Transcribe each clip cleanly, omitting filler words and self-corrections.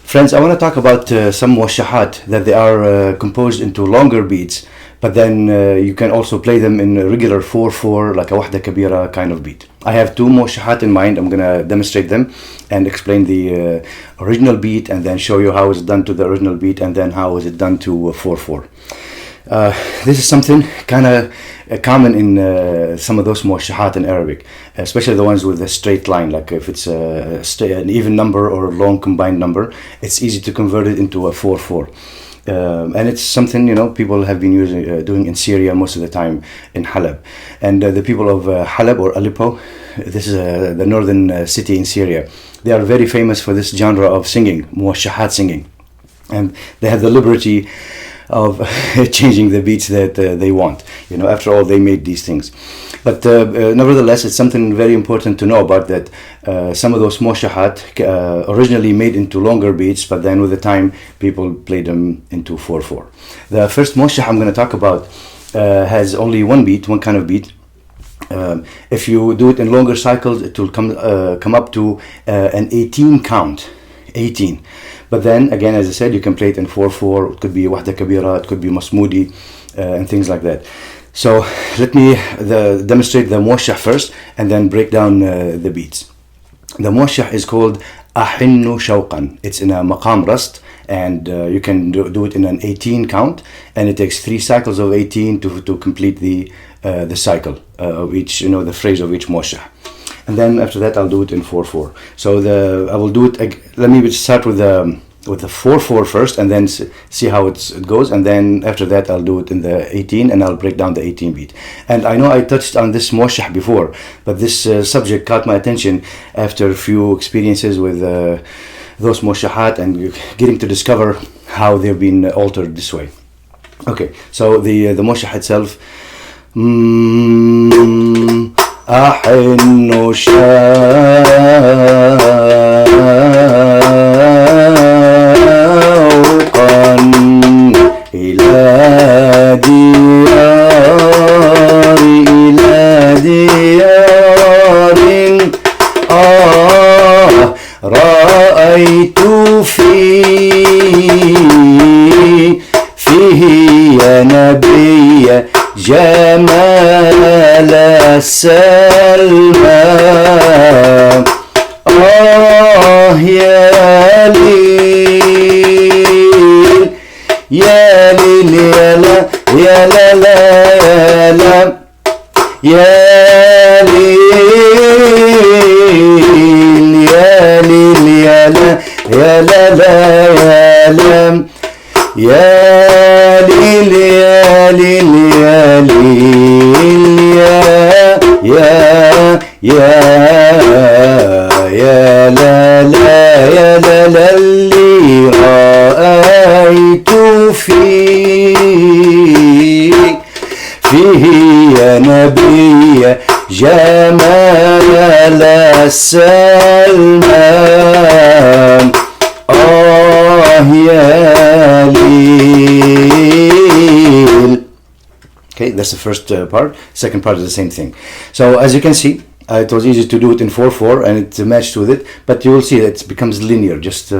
Friends, I want to talk about some muwashahat that they are composed into longer beats, but then you can also play them in a regular 4/4, like a wahda kabira kind of beat. I have two muwashahat in mind. I'm going to demonstrate them and explain the original beat, and then show you how it's done to the original beat, and then how is it done to 4/4. This is something kind of common in some of those muwashahat in Arabic, especially the ones with a straight line. Like if it's an even number or a long combined number, it's easy to convert it into a 4/4. And it's something people have been doing in Syria most of the time, in Halab. And the people of Halab or Aleppo, this is the northern city in Syria. They are very famous for this genre of singing, muwashahat singing, and they have the liberty of changing the beats that they want. After all, they made these things. But nevertheless, it's something very important to know about, that some of those muwashahat originally made into longer beats, but then with the time people played them into 4/4. The first muwashah I'm going to talk about has only one beat, one kind of beat. If you do it in longer cycles, it will come up to an 18 count. 18. But then again, as I said, you can play it in 4/4. It could be wahda kabira, it could be masmoodi, and things like that. So let me demonstrate the muwashah first, and then break down the beats. The muwashah is called ahinnu shawqan. It's in a maqam rast, and you can do it in an 18 count, and it takes 3 cycles of 18 to complete the cycle of each, the phrase of each muwashah. And then after that, I'll do it in 4/4. So I will do it. Let me start with the 4/4 first, and then see how it goes. And then after that, I'll do it in the 18, and I'll break down the 18 beat. And I know I touched on this muwashah before, but this subject caught my attention after a few experiences with those muwashahat, and getting to discover how they've been altered this way. Okay, so the muwashah itself. أحن شوقا إلى ديار رأيت فيه يا نبي جمال السلمى يا ليل يا ليل يا لا يا لا لا يا ليل يا ليل يا لا يا لا لا يا لا يا ليل يا ليل يا ليل يا لا لا يا لا لا اللي رأيت فيه يا نبي جمال السلمى يا ليل. Okay, that's the first part. Second part is the same thing. So as you can see, it was easy to do it in 4/4, and it matched with it, but you will see that it becomes linear, just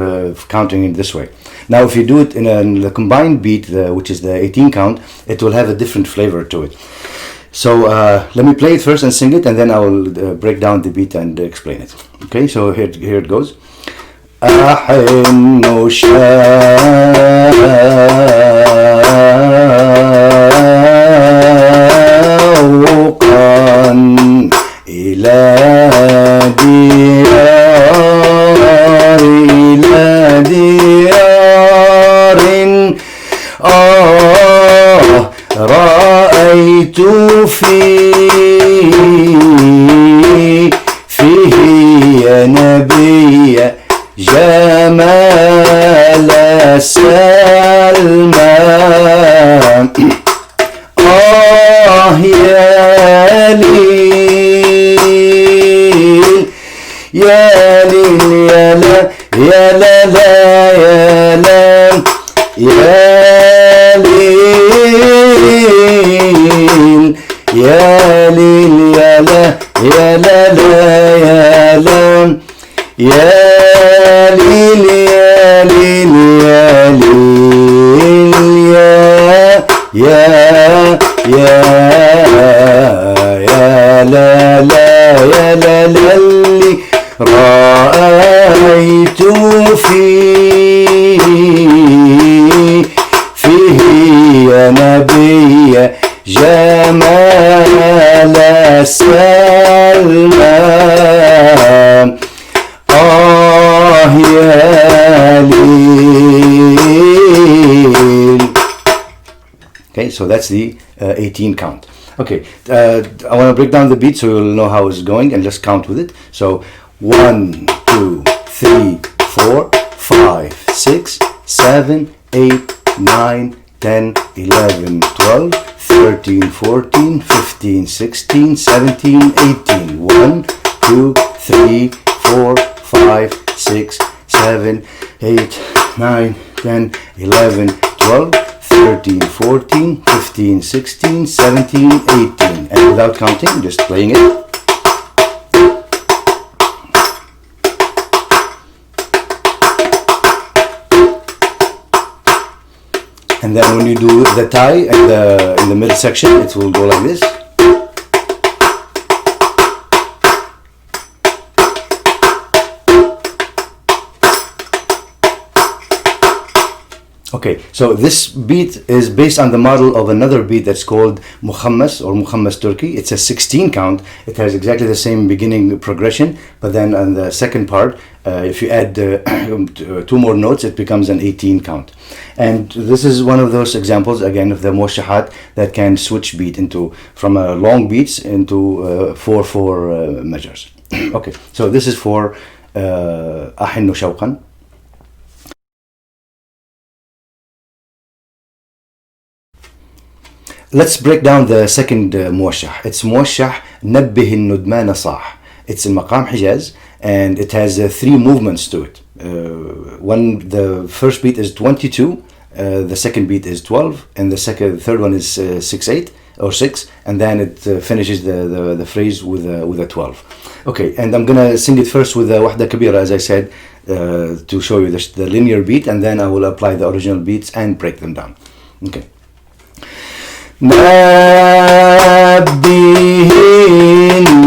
counting it this way. Now if you do it in the combined beat, which is the 18 count, it will have a different flavor to it. So let me play it first and sing it, and then I will break down the beat and explain it. Okay, so here it goes. أحن شوقا إلى ديار رأيت فيه يا نبي جمال السلمى يا ليل يا ليل يا لا يا لا لا يا لا يا ليل يا لا يا لا لا يا لا يا ليل يا ليل سلمى يا ليل. Okay, so that's the 18 count. Okay, I want to break down the beat so you'll know how it's going, and just count with it. So 1, 2, 3, 4, 5, 6, 7, 8, 9, 10, 11, 12, 13, 14, 15, 16, 17, 18. 1, 2, 3, 4, 5, 6, 7, 8, 9, 10, 11, 12, 13, 14, 15, 16, 17, 18. And without counting, just playing it. And then when you do the tie in the middle section, it will go like this. Okay, so this beat is based on the model of another beat that's called Mukhammas or Mukhammas Turki. It's a 16 count. It has exactly the same beginning progression, but then on the second part, if you add 2 more notes, it becomes an 18 count. And this is one of those examples, again, of the Moshahat that can switch beat from long beats into 4/4 measures. Okay, so this is for أحن شوقا. Let's break down the second موشح. It's موشح نبه الندمان صاح. It's in مقام حجاز, and it has 3 movements to it. The first beat is 22, the second beat is 12, and the third one is 6/8 or 6, and then it finishes the phrase with a 12. Okay, and I'm gonna sing it first with the wahda kabira, as I said, to show you the linear beat, and then I will apply the original beats and break them down. Okay. نبه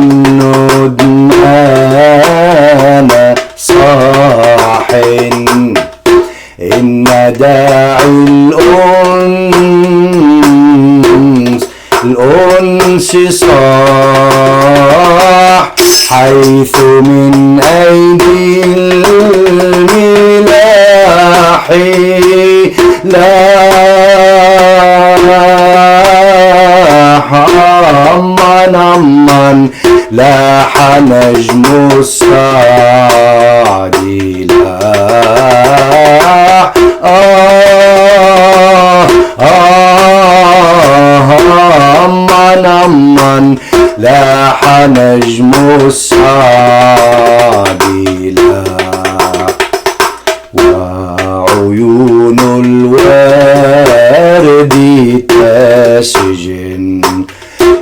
الندمان صاح إن داعي الأنس صاح حيث من أيدي الملاح لا من لاح نجم السعد لاح من لاح نجم السعد لاح وعيون الورد تسجن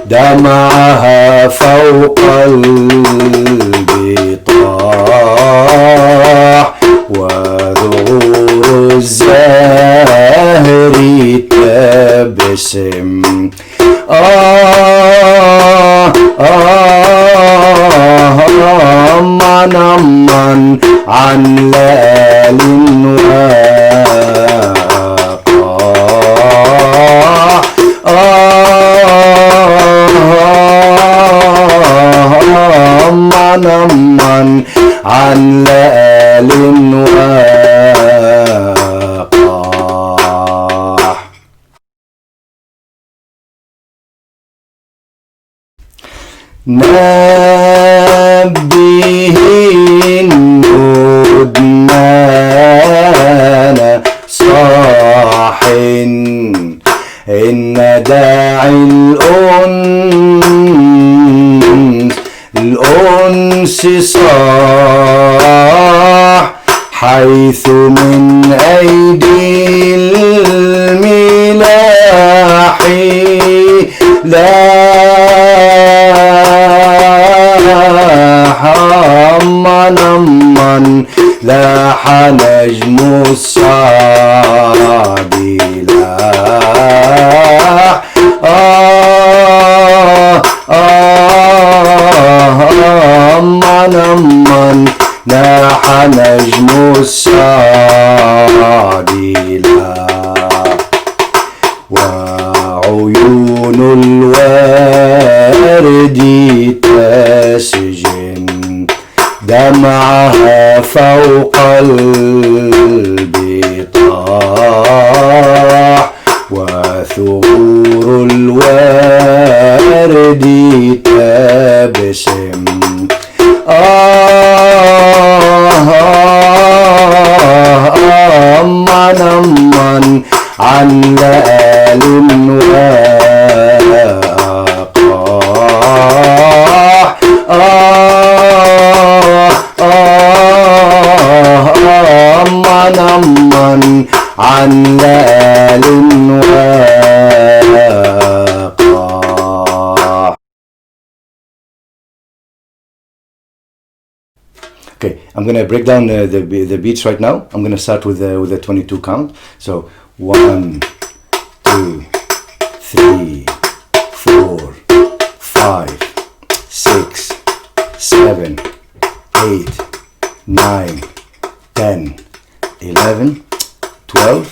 دمعها فوق البطاح وذعور الزهر تبسم من عن لال من عن لال وقاح. نبه الندمان صاح إن داعي الأنس صاح حيث من أيدي الملاح لاح من لاح نجم السعد لاح من لاح نجم السعد لاح وعيون الورد معها فوق البطاح وثغور الورد تبسم أمان أمان عن لآل وأقاح أمان أمان عن لآل وأقاح. Okay, I'm gonna break down the beats right now. I'm gonna start with a 22 count. So 1, 2, 3, 4, 5, 6, 7, 8, 9, 10, 11, 12,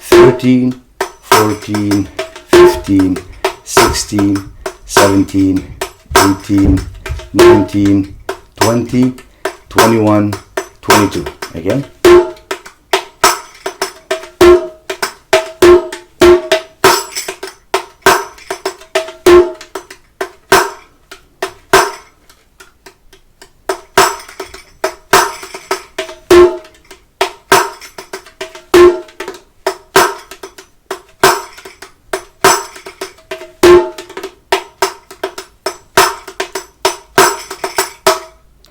13, 14, 15, 16, 17, 18, 19, 20, 21, 22. Again.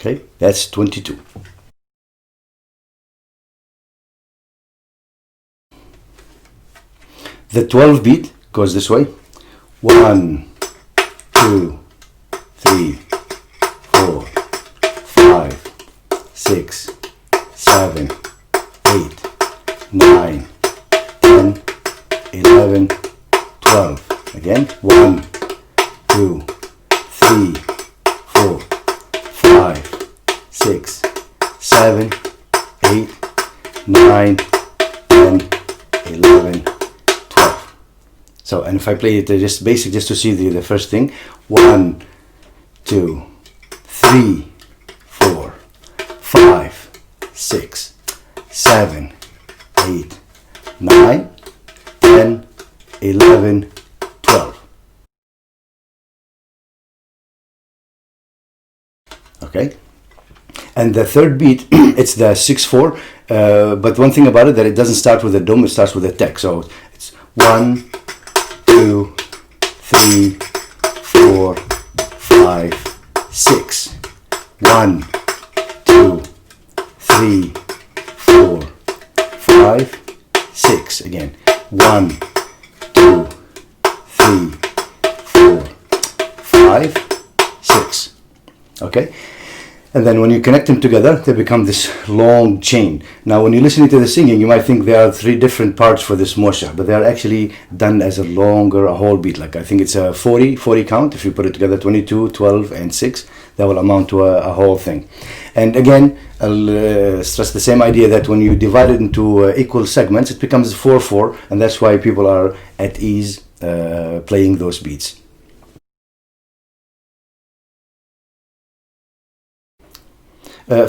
Okay, that's 22. The 12 beat goes this way. 1, 2, 3, 4, 5, 6, 7, 8, 9, 10, 11, 12. Again. 1, 2, 3, 4, 5, 6, 7, 8, 9, 10, 11, 12. So, and if I play it just basic, just to see the first thing. 1, 2, 3, 4, 5, 6, 7, 8, 9, 10, 11, 12. Okay, and the third beat, it's the 6/4, but one thing about it that it doesn't start with a dome, it starts with a tek. So it's 1, 2, 3, 4, 5, 6. 1, 2, 3, 4, 5, 6. Again. 1, 2, 3, 4, 5, 6. Okay. And then when you connect them together, they become this long chain. Now, when you're listening to the singing, you might think there are 3 different parts for this moshah, but they are actually done as a whole beat. Like I think it's a 40 count. If you put it together, 22, 12, and 6, that will amount to a whole thing. And again, I'll stress the same idea that when you divide it into equal segments, it becomes 4/4, and that's why people are at ease playing those beats.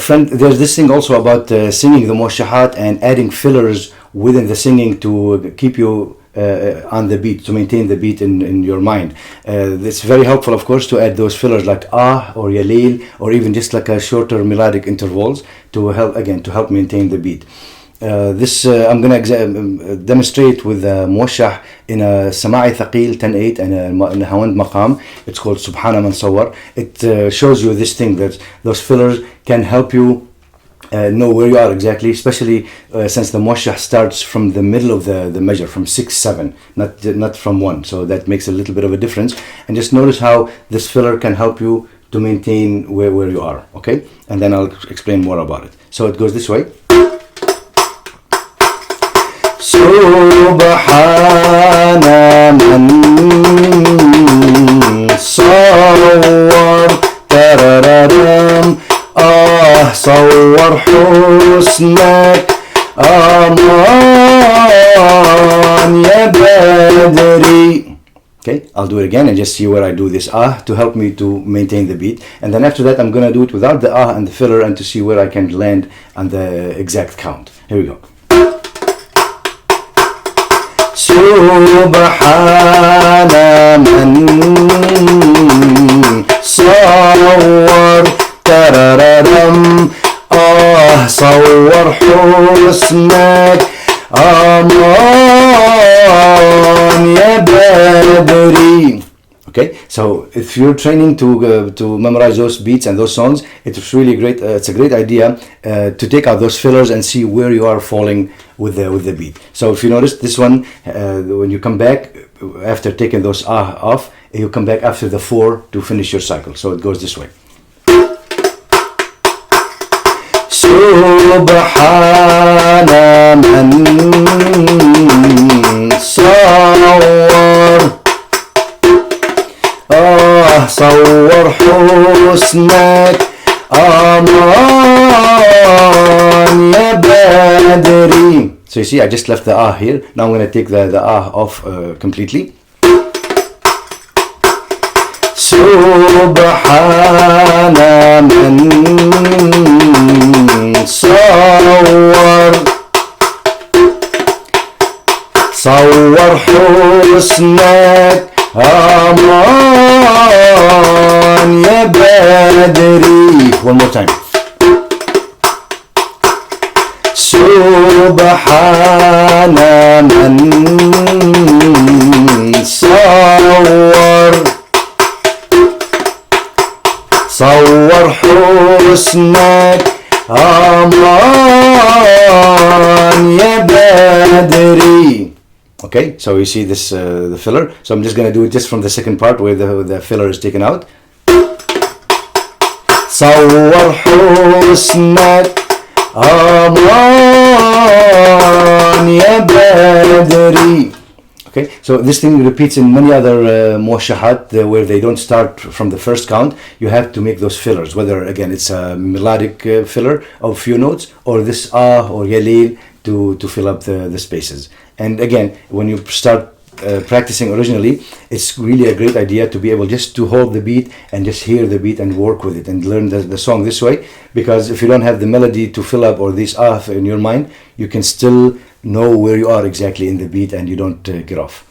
Friend, there's this thing also about singing the moshahat and adding fillers within the singing to keep you on the beat, to maintain the beat in your mind. It's very helpful, of course, to add those fillers like ah or yalil, or even just like a shorter melodic intervals to help maintain the beat. This I'm going to demonstrate with موشح in a سماعي ثقيل 10/8 and a هوند مقام. It's called سبحان من صور. It shows you this thing that those fillers can help you know where you are exactly, especially since the موشح starts from the middle of the measure, from 6/7, not from 1. So that makes a little bit of a difference. And just notice how this filler can help you to maintain where you are. Okay, and then I'll explain more about it. So it goes this way. سبحان من صور ترررم صور حسنك أمان يا بدري. Okay, I'll do it again and just see where I do this ah to help me to maintain the beat. And then after that, I'm gonna do it without the ah and the filler and to see where I can land on the exact count. Here we go. سبحان من صور ترررم صور حسنك أمان يا بدري. Okay, so if you're training to memorize those beats and those songs, it's really great. It's a great idea to take out those fillers and see where you are falling with the beat. So if you notice this one, when you come back after taking those ah off, you come back after the 4 to finish your cycle. So it goes this way. سبحان من صور صور حسنك أمان يا بدري. So you see, I just left the ah here. Now I'm going to take the ah off completely. سبحان من صور صور حسنك أمان يا بدري. One more time. سبحان من صور صور حسنك أمان يا بدري. Okay, so you see this the filler. So I'm just going to do it just from the second part where the filler is taken out. صور حسنك أمان يا بدري. Okay, so this thing repeats in many other موشحات where they don't start from the first count. You have to make those fillers, whether again it's a melodic filler of few notes or this ah or yalil to fill up the spaces. And again, when you start practicing originally, it's really a great idea to be able just to hold the beat and just hear the beat and work with it and learn the song this way, because if you don't have the melody to fill up or this ah in your mind, you can still know where you are exactly in the beat and you don't get off.